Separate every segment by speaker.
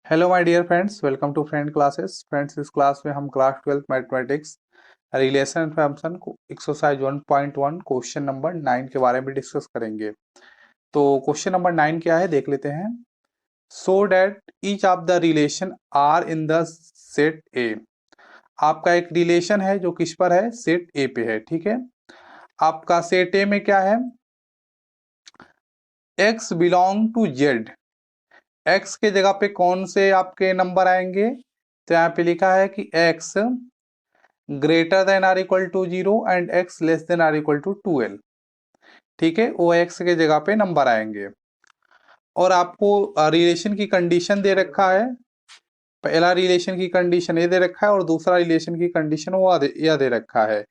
Speaker 1: Hello my dear friends, welcome to friend classes. Friends, इस class में हम class 12 mathematics relation and function को exercise 1.1 question number 9 के बारे में डिस्कस करेंगे। तो क्वेश्चन नंबर 9 क्या है देख लेते हैं। Show that each of the relation R in the set A. आपका एक रिलेशन है जो किस पर है, सेट ए पे है। ठीक है, आपका सेट ए में क्या है, x belong to Z. X के जगह पे कौन से आपके नंबर आएंगे, तो यहाँ पे लिखा है कि x greater than or equal to 0 and x less than or equal to 12। ठीक है, वो एक्स के जगह पे नंबर आएंगे। और आपको रिलेशन की कंडीशन दे रखा है। पहला रिलेशन की कंडीशन ये दे रखा है और दूसरा रिलेशन की कंडीशन वो यह दे रखा है।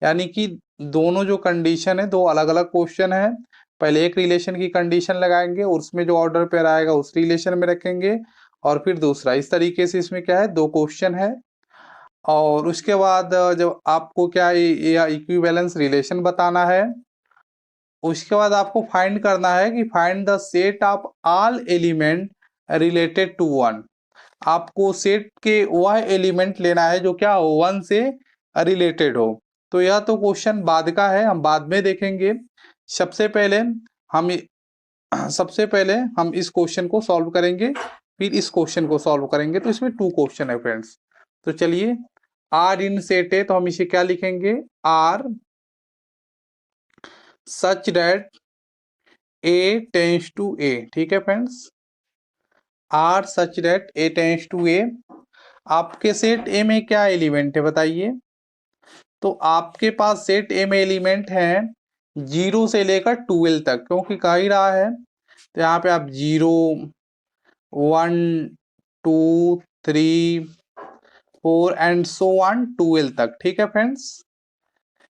Speaker 1: यानी कि दोनों जो कंडीशन है, दो अलग अलग क्वेश्चन है। पहले एक रिलेशन की कंडीशन लगाएंगे और उसमें जो ऑर्डर पेयर आएगा उस रिलेशन में रखेंगे, और फिर दूसरा। इस तरीके से इसमें क्या है, दो क्वेश्चन है। और उसके बाद जब आपको क्या इक्विवेलेंस रिलेशन बताना है, उसके बाद आपको फाइंड करना है कि find the set of all element related to one. आपको सेट के वह एलिमेंट लेना है जो क्या हो, वन से रिलेटेड हो। तो यह तो क्वेश्चन बाद का है, हम बाद में देखेंगे। सबसे पहले हम सबसे पहले हम इस क्वेश्चन को सॉल्व करेंगे, फिर इस क्वेश्चन को सॉल्व करेंगे। तो इसमें टू क्वेश्चन है फ्रेंड्स। तो चलिए, आर इन सेट है तो हम इसे क्या लिखेंगे, R such that A tends to A. ठीक है friends, R such that A tends to A. आपके सेट ए में क्या एलिमेंट है बताइए। तो आपके पास सेट ए में एलिमेंट है 0 से लेकर 12 तक, क्योंकि कह ही रहा है। तो यहाँ पे आप 0 1 2 3 4 एंड सो ऑन 12 तक। ठीक है फ्रेंड्स,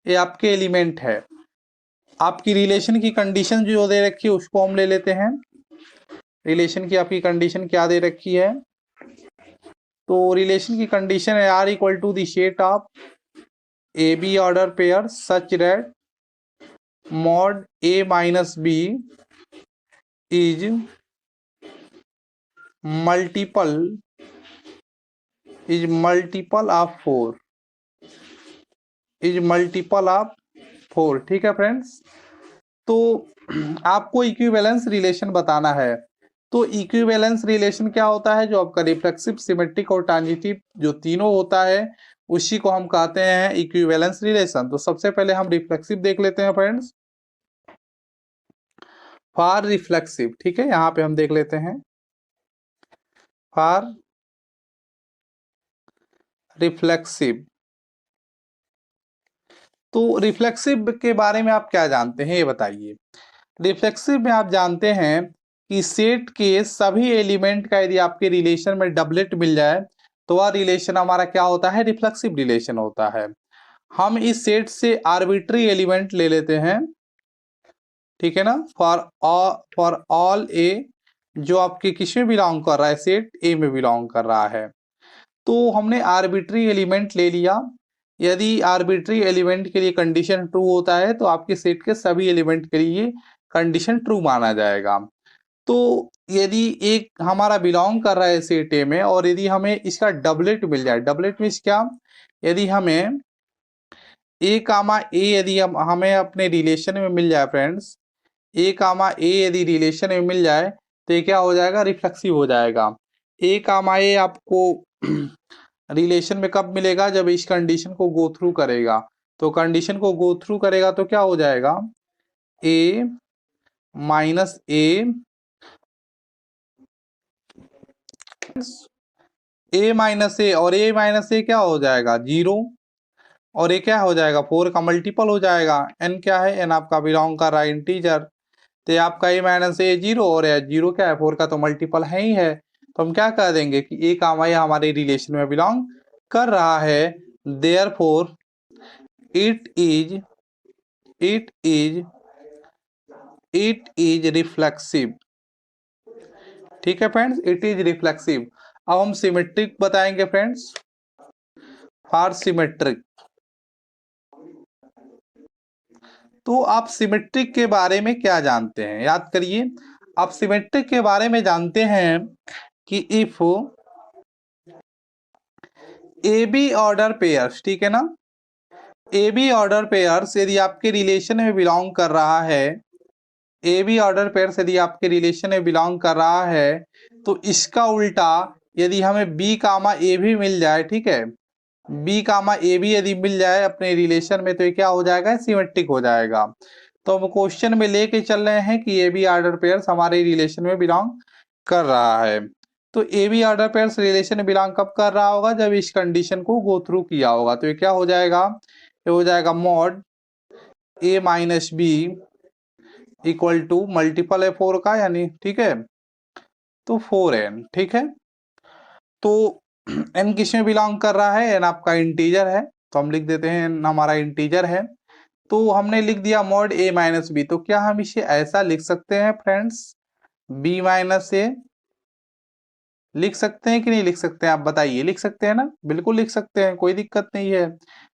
Speaker 1: ये आपके एलिमेंट है। आपकी रिलेशन की कंडीशन जो दे रखी है उसको हम ले लेते हैं। रिलेशन की आपकी कंडीशन क्या दे रखी है, तो रिलेशन की कंडीशन है R equal to the set of a b order pair such that mod a minus b is multiple of 4, is multiple of 4। ठीक है फ्रेंड्स, तो आपको इक्विवेलेंस रिलेशन बताना है। तो इक्विवेलेंस रिलेशन क्या होता है, जो आपका रिफ्लेक्सिव, सिमेट्रिक और ट्रांजिटिव जो तीनों होता है उसी को हम कहते हैं इक्विवेलेंस रिलेशन। तो सबसे पहले हम रिफ्लेक्सिव देख लेते हैं फ्रेंड्स। फॉर रिफ्लेक्सिव, ठीक है, यहाँ पे हम देख लेते हैं फॉर रिफ्लेक्सिव। तो रिफ्लेक्सिव के बारे में आप क्या जानते हैं ये बताइए। रिफ्लेक्सिव में आप जानते हैं कि सेट के सभी एलिमेंट का यदि आपके रिलेशन में डबलेट मिल जाए तो वह रिलेशन हमारा क्या होता है, रिफ्लेक्सिव रिलेशन होता है। हम इस सेट से आर्बिट्री एलिमेंट ले लेते हैं, ठीक है ना। फॉर ऑल ए, जो आपके किस में बिलोंग कर रहा है, सेट ए में बिलोंग कर रहा है। तो हमने आर्बिट्री एलिमेंट ले लिया। यदि आर्बिट्री एलिमेंट के लिए कंडीशन ट्रू होता है तो आपके सेट के सभी एलिमेंट के लिए कंडीशन ट्रू माना जाएगा। तो यदि एक हमारा बिलोंग कर रहा है सेट ए में और यदि हमें इसका डबलेट मिल जाए, डबलेट मीन्स क्या, यदि हमें ए कामा ए यदि हमें अपने रिलेशन में मिल जाए फ्रेंड्स, ए कामा ए यदि रिलेशन में मिल जाए तो ये क्या हो जाएगा, रिफ्लेक्सिव हो जाएगा। ए कामा ए आपको रिलेशन में कब मिलेगा, जब इस कंडीशन को गो थ्रू करेगा। तो कंडीशन को गो थ्रू करेगा तो क्या हो जाएगा, ए माइनस ए माइनस ए, और ए माइनस ए क्या हो जाएगा, 0, और ये क्या हो जाएगा, 4 का मल्टीपल हो जाएगा। एन क्या है, एन आपका बिलोंग कर रहा है इंटीजर। तो ये आपका ए माइनस ए 0, और ये 0 क्या है, 4 का तो मल्टीपल है ही है। तो हम क्या कह देंगे कि ए कामा ए हमारे रिलेशन में बिलोंग कर रहा है। Therefore it is it is it is reflexive. ठीक है फ्रेंड्स, इट इज रिफ्लेक्सिव। अब हम सिमेट्रिक बताएंगे फ्रेंड्स। फॉर सिमेट्रिक, तो आप सिमेट्रिक के बारे में क्या जानते हैं, याद करिए। आप सिमेट्रिक के बारे में जानते हैं कि if a b order pairs, ठीक है ना, ए बी ऑर्डर पेयर्स यदि आपके रिलेशन में बिलोंग कर रहा है, ए बी ऑर्डर पेयर्स यदि आपके रिलेशन में बिलोंग कर रहा है, तो इसका उल्टा यदि हमें बी कामा ए भी मिल जाए, ठीक है, बी कामा ए भी यदि मिल जाए अपने रिलेशन में, तो ये क्या हो जाएगा, सिमेट्रिक हो जाएगा। तो हम क्वेश्चन में लेके चल रहे हैं कि ए बी ऑर्डर पेयर्स हमारे रिलेशन में बिलोंग कर रहा है। तो a b order pairs relation में बिलोंग कब कर रहा होगा, जब इस कंडीशन को गो थ्रू किया होगा। तो ये क्या हो जाएगा, ये हो जाएगा mod a minus b equal to multiple है 4 का, यानी ठीक है, तो 4n, ठीक है। तो n किस में बिलोंग कर रहा है, n आपका इंटीजर है, तो हम लिख देते हैं n हमारा इंटीजर है। तो हमने लिख दिया मॉड a माइनस बी। तो क्या हम इसे ऐसा लिख सकते हैं फ्रेंड्स, b माइनस ए, लिख सकते हैं कि नहीं लिख सकते हैं, आप बताइए, लिख सकते हैं ना, बिल्कुल लिख सकते हैं, कोई दिक्कत नहीं है।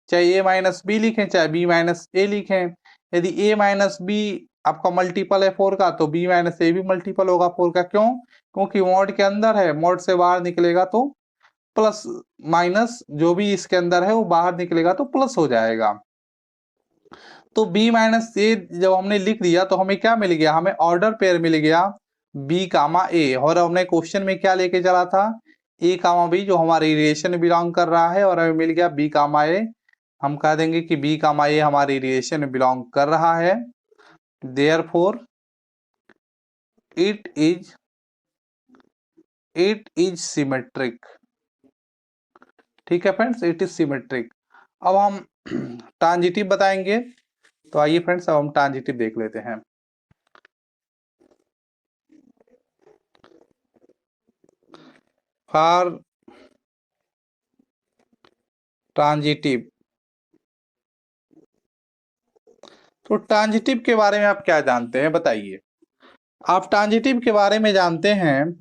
Speaker 1: चाहे a माइनस बी लिखें, चाहे b माइनस ए लिखें। यदि a माइनस बी आपका मल्टीपल है 4 का, तो b माइनस ए भी मल्टीपल होगा 4 का। क्यों, क्योंकि मॉड के अंदर है, मॉड से बाहर निकलेगा तो प्लस माइनस जो भी इसके अंदर है वो बाहर निकलेगा तो प्लस हो जाएगा। तो b माइनस ए जब हमने लिख दिया तो हमें क्या मिल गया, हमें ऑर्डर पेयर मिल गया b कामा ए, और हमने क्वेश्चन में क्या लेके चला था, a कामा b जो हमारे रिलेशन में बिलोंग कर रहा है, और हमें मिल गया b कामा ए। हम कह देंगे कि b कामा ए हमारी रिलेशन में बिलोंग कर रहा है, देयरफॉर इट इज सिमेट्रिक, ठीक है फ्रेंड्स, इट इज सिमेट्रिक। अब हम ट्रांजिटिव बताएंगे, तो आइए फ्रेंड्स अब हम ट्रांजिटिव देख लेते हैं। फॉर ट्रांजिटिव, तो ट्रांजिटिव के बारे में आप क्या जानते हैं बताइए। आप ट्रांजिटिव के बारे में जानते हैं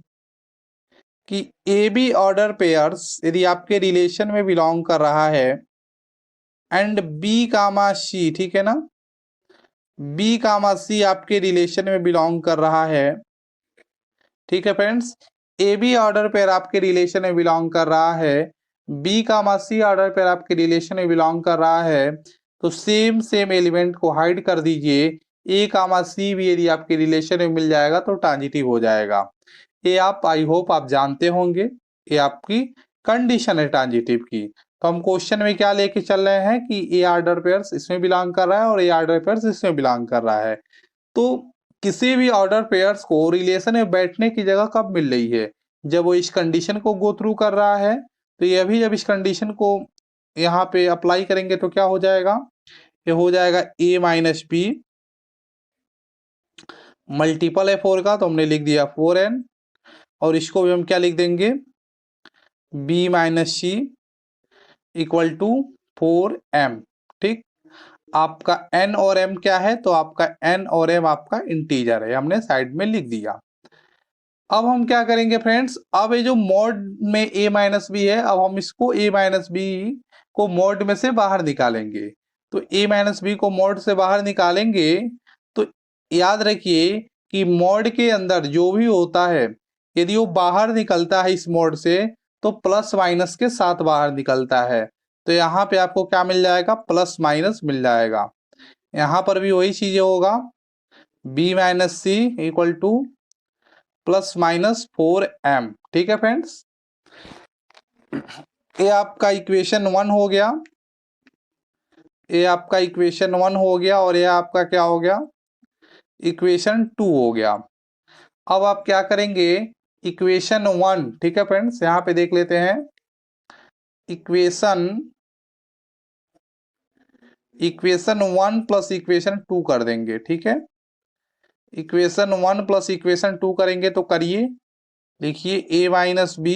Speaker 1: कि ए बी ऑर्डर पेयर्स यदि आपके रिलेशन में बिलोंग कर रहा है एंड बी कामा सी, ठीक है ना, बी कामा सी आपके रिलेशन में बिलोंग कर रहा है, ठीक है friends, a b order pair आपके रिलेशन में बिलोंग कर रहा है, b comma c order pair आपके रिलेशन में बिलोंग कर रहा है, तो सेम एलिमेंट को हाइड कर दीजिए, ए कामा सी भी यदि आपके रिलेशन में मिल जाएगा तो ट्रांजिटिव हो जाएगा। ये आप आई होप आप जानते होंगे, ये आपकी कंडीशन है ट्रांजिटिव की। तो हम क्वेश्चन में क्या लेके चल रहे हैं कि ए ऑर्डर पेयर्स इसमें बिलोंग कर रहा है और ए ऑर्डर पेयर्स इसमें बिलोंग कर रहा है। तो किसी भी ऑर्डर पेयर्स को रिलेशन में बैठने की जगह कब मिल रही है, जब वो इस कंडीशन को गो थ्रू कर रहा है। तो ये अभी जब इस कंडीशन को यहाँ पे अप्लाई करेंगे तो क्या हो जाएगा, ये हो जाएगा a माइनस बी मल्टीपल है 4 का, तो हमने लिख दिया 4n, और इसको भी हम क्या लिख देंगे, b minus C equal to 4m, ठीक। आपका n और m क्या है, तो आपका n और m आपका इंटीजर है, हमने साइड में लिख दिया। अब हम क्या करेंगे फ्रेंड्स, अब ये जो मॉड में a माइनस बी है, अब हम इसको a माइनस बी को मॉड में से बाहर निकालेंगे। तो a माइनस बी को मॉड से बाहर निकालेंगे तो याद रखिए कि मॉड के अंदर जो भी होता है यदि वो बाहर निकलता है इस मॉड से, तो प्लस माइनस के साथ बाहर निकलता है। तो यहाँ पे आपको क्या मिल जाएगा, प्लस माइनस मिल जाएगा। यहाँ पर भी वही चीजें होगा, b minus C equal to plus minus 4m, ठीक है फ्रेंड्स। ये आपका इक्वेशन 1 हो गया, ये आपका इक्वेशन 1 हो गया, और ये आपका क्या हो गया, इक्वेशन 2 हो गया। अब आप क्या करेंगे, इक्वेशन 1, ठीक है फ्रेंड्स, यहाँ पे देख लेते हैं, इक्वेशन 1 प्लस इक्वेशन 2 कर देंगे, ठीक है। इक्वेशन 1 प्लस इक्वेशन 2 करेंगे तो करिए, लिखिए a minus b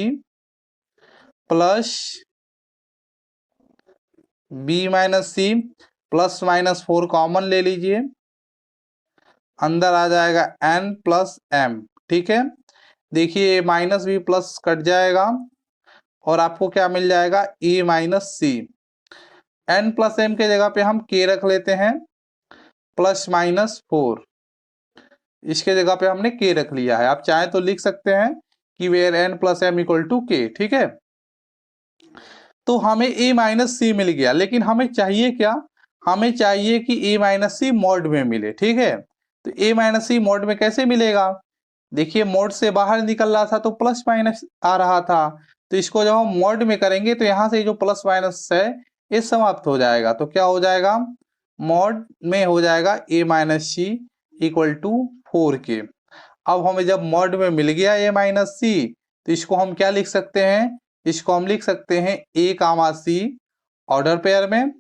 Speaker 1: plus b minus c plus minus 4 common ले लीजिए, अंदर आ जाएगा n प्लस m, ठीक है। देखिए माइनस भी प्लस कट जाएगा और आपको क्या मिल जाएगा, a minus c. n plus m के जगह पे हम k रख लेते हैं, प्लस माइनस 4, इसके जगह पे हमने k रख लिया है। आप चाहे तो लिख सकते हैं कि where n plus m equal to k, ठीक है। तो हमें a माइनस सी मिल गया, लेकिन हमें चाहिए क्या, हमें चाहिए कि a माइनस सी मॉड में मिले, ठीक है। तो a माइनस सी मॉड में कैसे मिलेगा, देखिए मॉड से बाहर निकल रहा था तो प्लस माइनस आ रहा था, तो इसको जब हम मॉड में करेंगे तो यहाँ से जो प्लस माइनस है ये समाप्त हो जाएगा। तो क्या हो जाएगा, मॉड में हो जाएगा a minus C equal to 4k। अब हमें जब मॉड में मिल गया a माइनस सी, तो इसको हम क्या लिख सकते हैं, इसको हम लिख सकते हैं a comma c order pair में,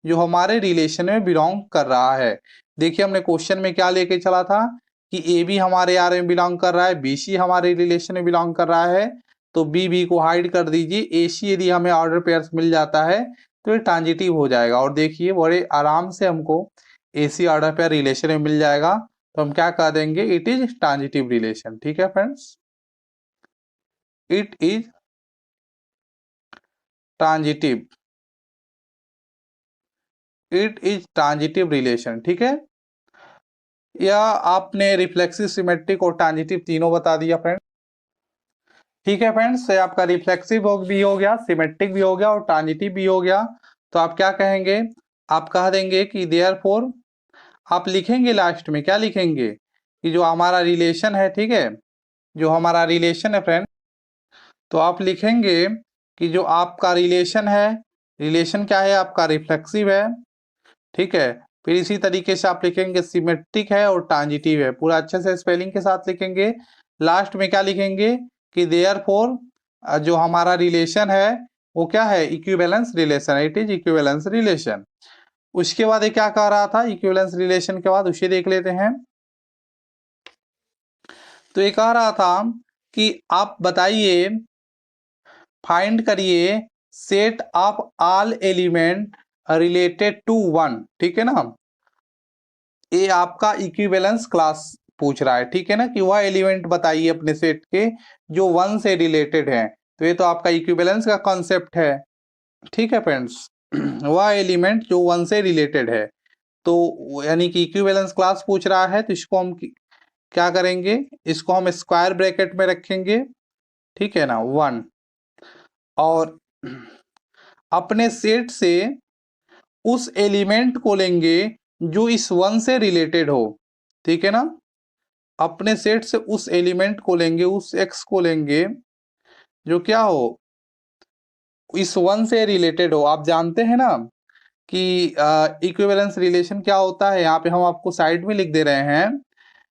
Speaker 1: जो हमारे रिलेशन में बिलोंग कर रहा है। देखिए हमने क्वेश्चन में क्या लेके चला था कि ए बी हमारे आर में बिलोंग कर रहा है, बी सी हमारे रिलेशन में बिलोंग कर रहा है, तो बी बी को हाइड कर दीजिए, ए सी यदि हमें ऑर्डर पेयर मिल जाता है तो ये ट्रांजिटिव हो जाएगा। और देखिए बड़े आराम से हमको ए सी ऑर्डर पेयर रिलेशन में मिल जाएगा, तो हम क्या कह देंगे, इट इज ट्रांजिटिव रिलेशन, ठीक है friends, it is transitive, it is transitive relation, ठीक है। या आपने रिफ्लेक्सिव, सिमेट्रिक और ट्रांजिटिव तीनों बता दिया फ्रेंड, ठीक है फ्रेंड्स। ये आपका रिफ्लेक्सिव भी हो गया, सिमेट्रिक भी हो गया और ट्रांजिटिव भी हो गया। तो आप क्या कहेंगे, आप कह देंगे कि देयरफॉर, आप लिखेंगे लास्ट में क्या लिखेंगे, कि जो हमारा रिलेशन है, ठीक है, जो हमारा रिलेशन है फ्रेंड, तो आप लिखेंगे कि जो आपका रिलेशन है, रिलेशन क्या है आपका, रिफ्लेक्सिव है, ठीक है। फिर इसी तरीके से आप लिखेंगे सिमेट्रिक है और ट्रांजिटिव है, पूरा अच्छे से स्पेलिंग के साथ लिखेंगे। लास्ट में क्या लिखेंगे कि देयरफॉर जो हमारा रिलेशन है वो क्या है, equivalence relation, it is equivalence relation. उसके बाद ये क्या कह रहा था, इक्विवेलेंस रिलेशन के बाद उसे देख लेते हैं। तो ये कह रहा था कि आप बताइए, फाइंड करिए set of all element related to one, ठीक है ना। ये आपका इक्विवेलेंस क्लास पूछ रहा है, ठीक है ना, कि वह एलिमेंट बताइए अपने सेट के जो वन से रिलेटेड है। तो ये तो आपका इक्विवेलेंस का कॉन्सेप्ट है, ठीक है फ्रेंड्स। वह एलिमेंट जो वन से रिलेटेड है, तो यानी कि इक्विवेलेंस क्लास पूछ रहा है, तो इसको हम क्या करेंगे, इसको हम स्क्वायर ब्रैकेट में रखेंगे, ठीक है ना, वन, और अपने सेट से उस एलिमेंट को लेंगे जो इस वन से रिलेटेड हो, ठीक है ना। अपने सेट से उस एलिमेंट को लेंगे, उस एक्स को लेंगे जो क्या हो, इस वन से रिलेटेड हो। आप जानते हैं ना कि इक्विवेलेंस रिलेशन क्या होता है, यहाँ पे हम आपको साइड में लिख दे रहे हैं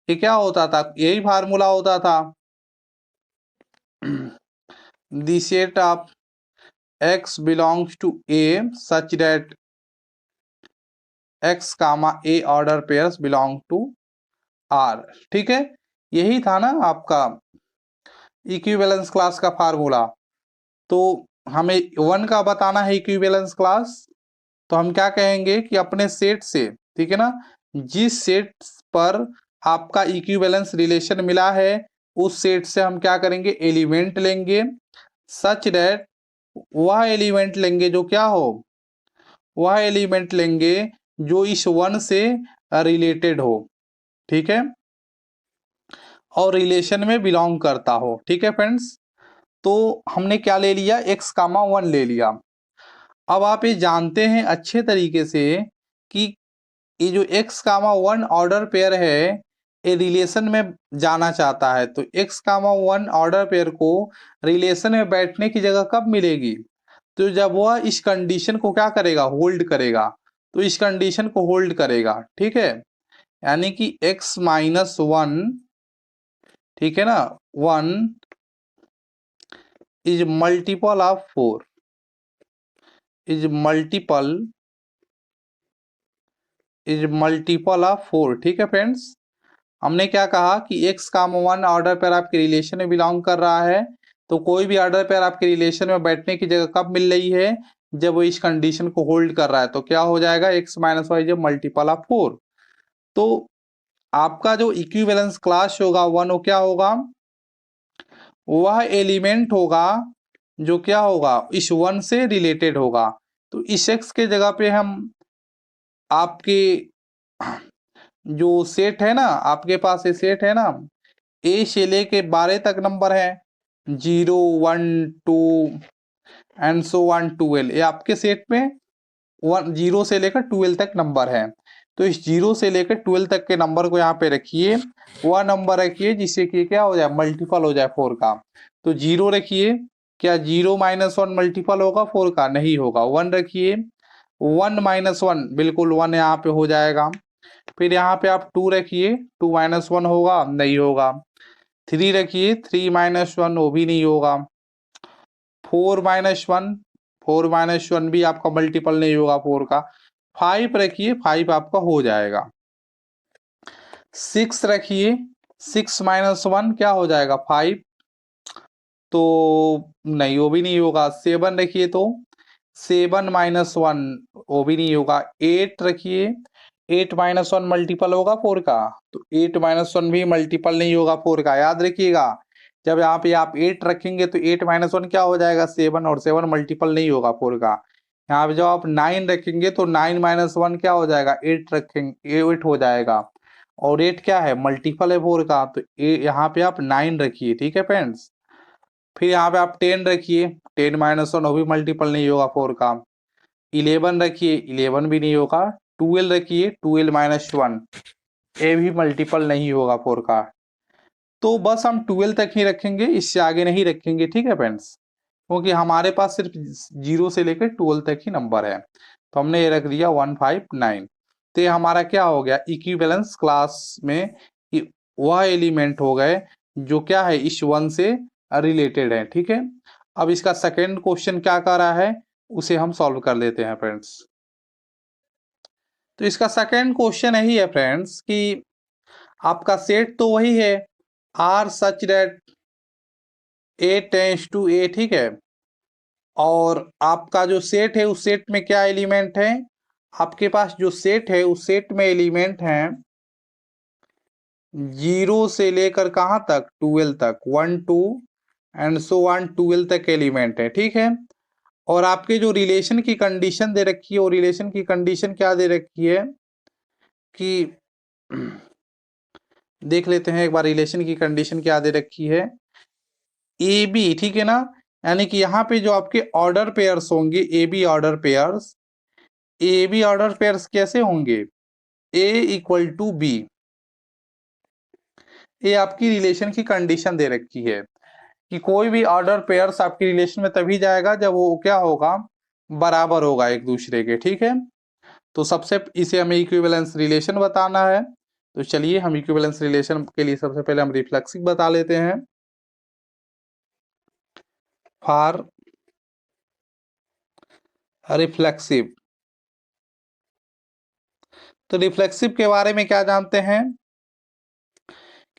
Speaker 1: कि क्या होता था, यही फार्मूला होता था, the set of x belongs to A such that x comma A order pairs belong to R, ठीक है। यही था ना आपका इक्विवेलेंस क्लास का फार्मूला। तो हमें वन का बताना है इक्विवेलेंस क्लास, तो हम क्या कहेंगे कि अपने सेट से, ठीक है ना, जिस सेट पर आपका इक्विवेलेंस रिलेशन मिला है उस सेट से हम क्या करेंगे, एलिमेंट लेंगे, सच दैट, वह एलिमेंट लेंगे जो क्या हो, वह एलिमेंट लेंगे जो इस वन से रिलेटेड हो, ठीक है, और रिलेशन में बिलोंग करता हो, ठीक है फ्रेंड्स। तो हमने क्या ले लिया, x कामा वन ले लिया। अब आप ये जानते हैं अच्छे तरीके से कि ये जो x comma one order pair है ये रिलेशन में जाना चाहता है, तो x comma one order pair को रिलेशन में बैठने की जगह कब मिलेगी, तो जब वह इस कंडीशन को क्या करेगा, होल्ड करेगा, तो इस कंडीशन को होल्ड करेगा, ठीक है। यानी कि x माइनस वन, ठीक है ना, one is multiple of four, is multiple of four, ठीक है फ्रेंड्स। हमने क्या कहा कि x काम वन ऑर्डर पर आपके रिलेशन में बिलोंग कर रहा है, तो कोई भी ऑर्डर पर आपके रिलेशन में बैठने की जगह कब मिल रही है, जब वो इस कंडीशन को होल्ड कर रहा है, तो क्या हो जाएगा, x माइनस वाई जब मल्टीपल ऑफ फोर। तो आपका जो इक्विवेलेंस क्लास होगा वन, वो क्या होगा, वह एलिमेंट होगा जो क्या होगा, इस वन से रिलेटेड होगा। तो इस x के जगह पे हम आपके जो सेट है ना, आपके पास ये सेट है ना, ए से लेके 12 तक नंबर है, 0 1 2 एंड सो 1 12, ये आपके सेट में 0 से लेकर 12 तक नंबर है। तो इस 0 से लेकर 12 तक के नंबर को यहाँ पे रखिए, वह नंबर रखिए जिससे कि क्या हो जाए, मल्टीपल हो जाए 4 का। तो 0 रखिए, क्या 0 - 1 मल्टीपल होगा 4 का? नहीं होगा। 1 रखिए, 1 - 1 बिल्कुल 1 यहाँ पे हो जाएगा। फिर यहाँ पे आप 2 रखिए, 2 - 1 होगा? नहीं होगा। 3 रखिए, 3 - 1 वो भी नहीं होगा। 4 - 1, 4 - 1 भी आपका मल्टीपल नहीं होगा 4 का। 5 रखिए, 5 आपका हो जाएगा। 6 रखिए, 6 - 1 क्या हो जाएगा? 5, तो नहीं वो भी नहीं होगा। 7 रखिए, तो 7 - 1 वो भी नहीं होगा। 8 रखिए, 8 - 1 मल्टीपल होगा 4 का? तो 8 - 1 भी मल्टीपल नहीं होगा 4 का, याद रखिएगा। जब यहाँ पे आप 8 रखेंगे तो 8 - 1 क्या हो जाएगा? 7, और 7 मल्टीपल नहीं होगा 4 का। यहाँ पे जब आप 9 रखेंगे तो 9 - 1 क्या हो जाएगा? 8 रखेंगे, 8 हो जाएगा। और 8 क्या है? मल्टीपल है 4 का। तो यहाँ पे आप 9 रखिए, ठीक है फ्रेंड्स। फिर यहाँ पे आप 10 रखिए, 10 - 1 वो भी मल्टीपल नहीं होगा 4 का। 11 रखिए, 11 भी नहीं होगा। 12 रखिए, 12 - 1 ये भी मल्टीपल नहीं होगा 4 का। तो बस हम 12 तक ही रखेंगे, इससे आगे नहीं रखेंगे, ठीक है फ्रेंड्स, क्योंकि हमारे पास सिर्फ 0 से लेकर 12 तक ही नंबर है। तो हमने ये रख दिया 159। तो ये हमारा क्या हो गया? इक्विवेलेंस क्लास में वह एलिमेंट हो गए जो क्या है, इस 1 से रिलेटेड है, ठीक है। अब इसका सेकेंड क्वेश्चन क्या कर रहा है, उसे हम सॉल्व कर लेते हैं फ्रेंड्स। तो इसका सेकेंड क्वेश्चन यही है फ्रेंड्स कि आपका सेट तो वही है, R such that A tends to A, ठीक है। और आपका जो सेट है उस सेट में क्या एलिमेंट है? आपके पास जो सेट है उस सेट में एलिमेंट है 0 से लेकर कहाँ तक? 12 तक, 1 2 एंड सो 1 12 तक एलिमेंट है, ठीक है। और आपके जो रिलेशन की कंडीशन दे रखी है, वो रिलेशन की कंडीशन क्या दे रखी है कि देख लेते हैं एक बार रिलेशन की कंडीशन क्या दे रखी है। ए बी, ठीक है ना, यानी कि यहाँ पे जो आपके ऑर्डर पेयर्स होंगे, a b order pairs, a b order pairs कैसे होंगे? ए इक्वल टू बी, ये आपकी रिलेशन की कंडीशन दे रखी है कि कोई भी ऑर्डर पेयर्स आपकी रिलेशन में तभी जाएगा जब वो क्या होगा, बराबर होगा एक दूसरे के, ठीक है। तो सबसे इसे हमें इक्विवेलेंस रिलेशन बताना है। तो चलिए हम इक्विवेलेंस रिलेशन के लिए सबसे पहले हम रिफ्लेक्सिव बता लेते हैं। फॉर रिफ्लेक्सिव, तो रिफ्लेक्सिव के बारे में क्या जानते हैं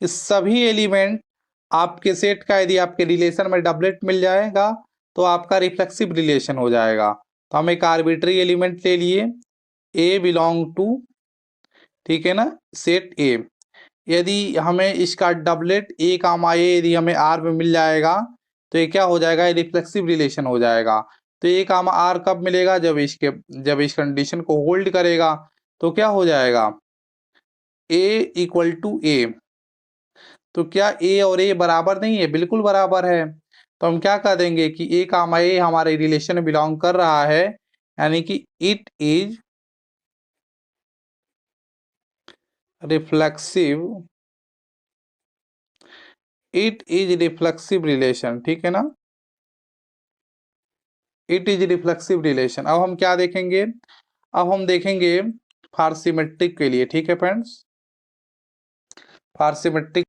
Speaker 1: कि सभी एलिमेंट आपके सेट का यदि आपके रिलेशन में डबलेट मिल जाएगा तो आपका रिफ्लेक्सिव रिलेशन हो जाएगा। तो हम एक आर्बिट्री एलिमेंट ले लिए, ए बिलोंग टू, ठीक है ना, सेट ए। यदि हमें इसका डबलेट ए कामा ए यदि हमें आर में मिल जाएगा तो ये क्या हो जाएगा, ये रिफ्लेक्सिव रिलेशन हो जाएगा। तो ए कामा आर कब मिलेगा? जब इस कंडीशन को होल्ड करेगा। तो क्या हो जाएगा, ए इक्वल टू ए। तो क्या ए और ए बराबर नहीं है? बिल्कुल बराबर है। तो हम क्या कह देंगे कि ए कामा ए हमारे रिलेशन में बिलोंग कर रहा है, यानी कि it is reflexive, it is reflexive relation, ठीक है ना, इट इज रिफ्लेक्सिव रिलेशन। अब हम क्या देखेंगे? अब हम देखेंगे फॉर सिमेट्रिक के लिए, ठीक है फ्रेंड्स, फॉर सिमेट्रिक।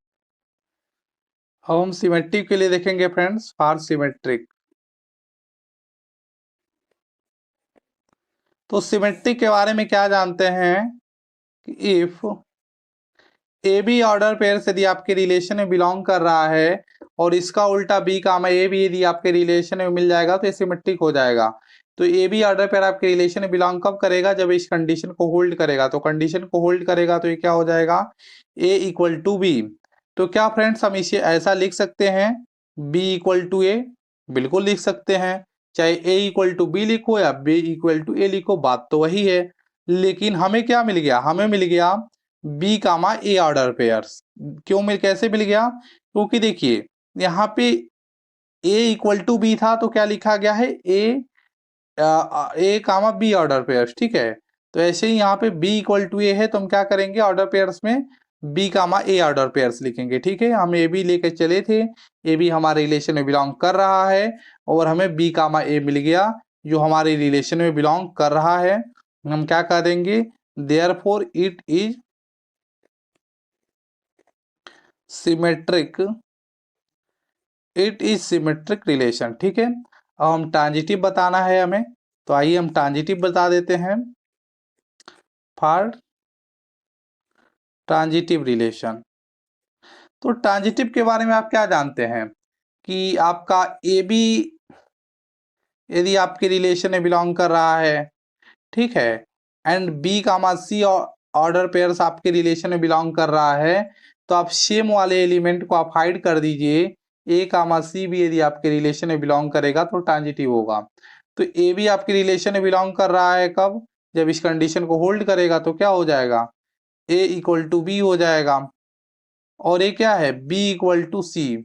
Speaker 1: अब हम सिमेट्रिक के लिए देखेंगे फ्रेंड्स, फॉर सिमेट्रिक। तो सिमेट्रिक के बारे में क्या जानते हैं कि if a b order pair से यदि आपके रिलेशन में बिलोंग कर रहा है और इसका उल्टा बी कामा ए भी यदि आपके रिलेशन में मिल जाएगा तो ये सिमेट्रिक हो जाएगा। तो ए बी ऑर्डर पेयर आपके रिलेशन में बिलोंग कब करेगा? जब इस कंडीशन को होल्ड करेगा। तो कंडीशन को होल्ड करेगा तो ये क्या हो जाएगा, ए इक्वल टू बी। तो क्या फ्रेंड्स हम इसे ऐसा लिख सकते हैं, बी इक्वल टू ए? बिल्कुल लिख सकते हैं, चाहे ए इक्वल टू बी लिखो या बी इक्वल टू ए लिखो, बात तो वही है। लेकिन हमें क्या मिल गया? हमें मिल गया बी कामा ए ऑर्डर पेयर्स। क्यों मिल, कैसे मिल गया? क्योंकि देखिए यहाँ पे ए इक्वल टू बी था तो क्या लिखा गया है, ए कामा बी ऑर्डर पेयर्स, ठीक है। तो ऐसे ही यहाँ पे बी इक्वल टू ए है तो हम क्या करेंगे, ऑर्डर पेयर्स में बी कामा ए ऑर्डर पेयर्स लिखेंगे, ठीक है। हम ए बी लेके चले थे, ए बी हमारे रिलेशन में बिलोंग कर रहा है और हमें बी कामा ए मिल गया जो हमारे रिलेशन में बिलोंग कर रहा है। हम क्या कर देंगे, therefore it is symmetric, it is symmetric relation, ठीक है। अब हम ट्रांजिटिव बताना है हमें, तो आइए हम ट्रांजिटिव बता देते हैं। फॉर ट्रांजिटिव रिलेशन, तो ट्रांजिटिव के बारे में आप क्या जानते हैं कि आपका ए बी यदि आपके रिलेशन में बिलोंग कर रहा है, ठीक है, and b comma c order pairs आपके रिलेशन में बिलोंग कर रहा है, तो आप सेम वाले एलिमेंट को आप हाइड कर दीजिए। ए कामा सी भी यदि आपके रिलेशन में बिलोंग करेगा तो ट्रांजिटिव होगा। तो ए भी आपके रिलेशन में बिलोंग कर रहा है कब, जब इस कंडीशन को होल्ड करेगा तो क्या हो जाएगा, ए इक्वल टू बी हो जाएगा। और ये क्या है, बी इक्वल टू सी।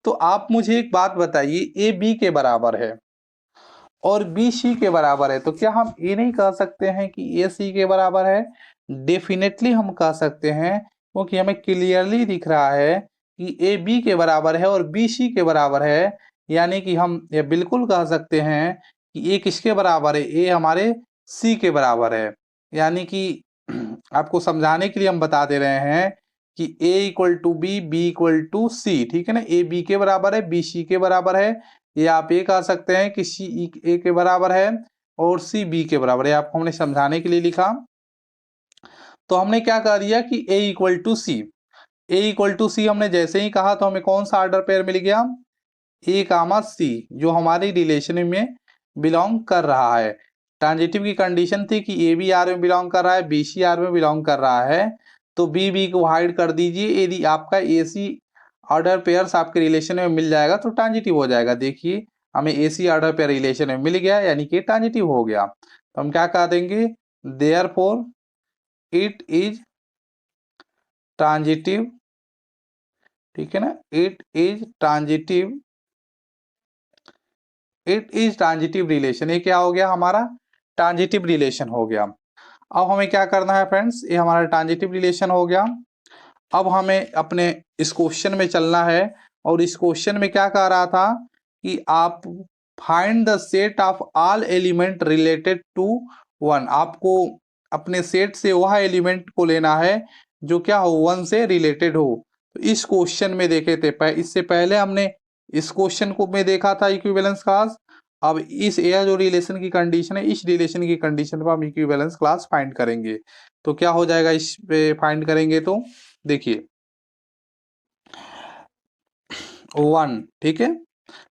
Speaker 1: तो आप मुझे एक बात बताइए, ए बी के बराबर है और बी सी के बराबर है, तो क्या हम ये नहीं कह सकते हैं कि ए सी के बराबर है? डेफिनेटली हम कह सकते हैं, क्योंकि हमें क्लियरली दिख रहा है कि ए बी के बराबर है और बी सी के बराबर है। यानी कि हम ये बिल्कुल कह सकते हैं कि ए किसके बराबर है, ए हमारे सी के बराबर है। यानी कि आपको समझाने के लिए हम बता दे रहे हैं कि A equal to B equal to C, ठीक है ना। ए बी के बराबर है, बी सी के बराबर है। ये आप ये कह सकते हैं कि सी ए के बराबर है और सी बी के बराबर है। आपको हमने समझाने के लिए लिखा, तो हमने क्या कह दिया कि A equal to C, A equal to C हमने जैसे ही कहा तो हमें कौन सा ऑर्डर पेयर मिल गया, ए कामा सी, जो हमारी रिलेशन में बिलोंग कर रहा है। ट्रांजिटिव की कंडीशन थी कि ए बी आर में बिलोंग कर रहा है, बी सी आर में बिलोंग कर रहा है, तो बी बी को हाइड कर दीजिए। यदि आपका ए सी ऑर्डर पेयर्स आपके रिलेशन में मिल जाएगा तो ट्रांजिटिव हो जाएगा। देखिए हमें ए सी ऑर्डर पेयर रिलेशन में मिल गया, यानी कि ट्रांजिटिव हो गया। तो हम क्या कह देंगे, देयरफॉर इट इज ट्रांजिटिव, ठीक है ना, it is transitive, it is transitive relation. ये क्या हो गया, हमारा ट्रांजिटिव रिलेशन हो गया। अब हमें क्या करना है फ्रेंड्स, ये हमारा ट्रांजिटिव रिलेशन हो गया। अब हमें अपने इस क्वेश्चन में चलना है, और इस क्वेश्चन में क्या कह रहा था कि आप find the set of all element related to one. आपको अपने सेट से वह एलिमेंट को लेना है जो क्या हो, वन से रिलेटेड हो। तो इस क्वेश्चन में देखे थे, इससे पहले हमने इस क्वेश्चन को में देखा था इक्विवेलेंस क्लास। अब इस यह जो रिलेशन की कंडीशन है, इस रिलेशन की कंडीशन पर हम इक्विवेलेंस क्लास फाइंड करेंगे। तो क्या हो जाएगा इस पे फाइंड करेंगे, तो देखिए 1, ठीक है।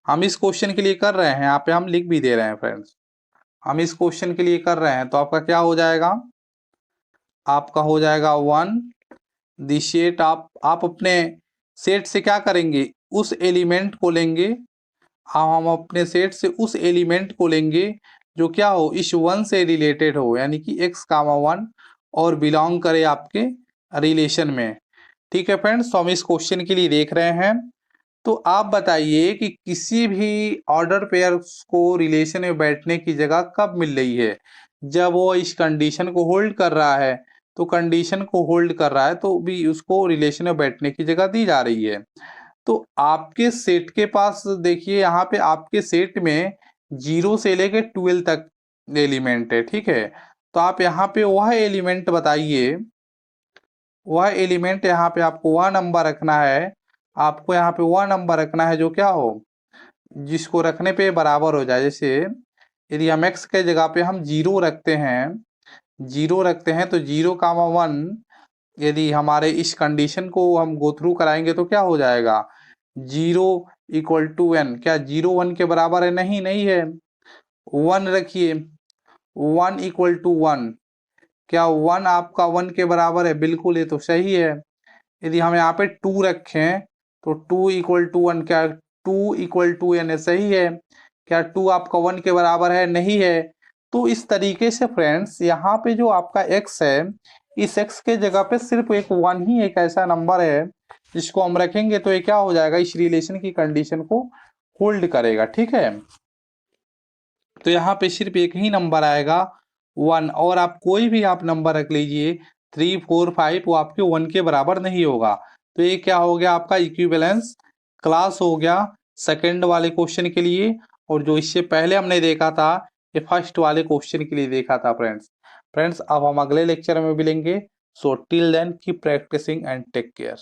Speaker 1: हम इस क्वेश्चन के लिए कर रहे हैं, यहाँ पे हम लिख भी दे रहे हैं फ्रेंड्स, हम इस क्वेश्चन के लिए कर रहे हैं। तो आपका क्या हो जाएगा, आपका हो जाएगा 1 दी सेट। आप अपने सेट से क्या करेंगे, उस एलिमेंट को लेंगे, हम अपने सेट से उस एलिमेंट को लेंगे जो क्या हो, इस 1 से रिलेटेड हो, यानी कि x कामा 1 और बिलोंग करे आपके रिलेशन में, ठीक है फ्रेंड्स। तो हम इस क्वेश्चन के लिए देख रहे हैं। तो आप बताइए कि किसी भी ऑर्डर पेयर को रिलेशन में बैठने की जगह कब मिल रही है, जब वो इस कंडीशन को होल्ड कर रहा है। तो कंडीशन को होल्ड कर रहा है तो भी उसको रिलेशन में बैठने की जगह दी जा रही है। तो आपके सेट के पास देखिए, यहाँ पे आपके सेट में 0 से लेके 12 तक एलिमेंट है, ठीक है। तो आप यहाँ पे वह एलिमेंट बताइए, वह एलिमेंट यहाँ पे आपको वह नंबर रखना है, आपको यहाँ पे वह नंबर रखना है जो क्या हो, जिसको रखने पे बराबर हो जाए। जैसे यदि हम x के जगह पे हम 0 रखते हैं, 0 रखते हैं, तो 0 कामा 1 यदि हमारे इस कंडीशन को हम गो थ्रू कराएंगे तो क्या हो जाएगा, 0 इक्वल टू n। क्या 0 1 के बराबर है, नहीं, नहीं है। 1 रखिए, 1 इक्वल टू 1, क्या 1 आपका 1 के बराबर है, बिल्कुल, ये तो सही है। यदि हम यहाँ पे 2 रखें तो 2 इक्वल टू 1, क्या 2 इक्वल टू n सही है। क्या 2 आपका 1 के बराबर है, नहीं है। तो इस तरीके से फ्रेंड्स यहाँ पे जो आपका x है, इस x के जगह पे सिर्फ एक 1 ही एक ऐसा नंबर है इसको हम रखेंगे तो ये क्या हो जाएगा, इस रिलेशन की कंडीशन को होल्ड करेगा। ठीक है, तो यहाँ पे सिर्फ एक ही नंबर आएगा 1, और आप कोई भी आप नंबर रख लीजिए 3, 4, 5, वो आपके 1 के बराबर नहीं होगा। तो ये क्या हो गया, आपका इक्विवेलेंस क्लास हो गया सेकंड वाले क्वेश्चन के लिए, और जो इससे पहले हमने देखा था ये फर्स्ट वाले क्वेश्चन के लिए देखा था। फ्रेंड्स अब हम अगले लेक्चर में मिलेंगे। So till then keep practising and take care.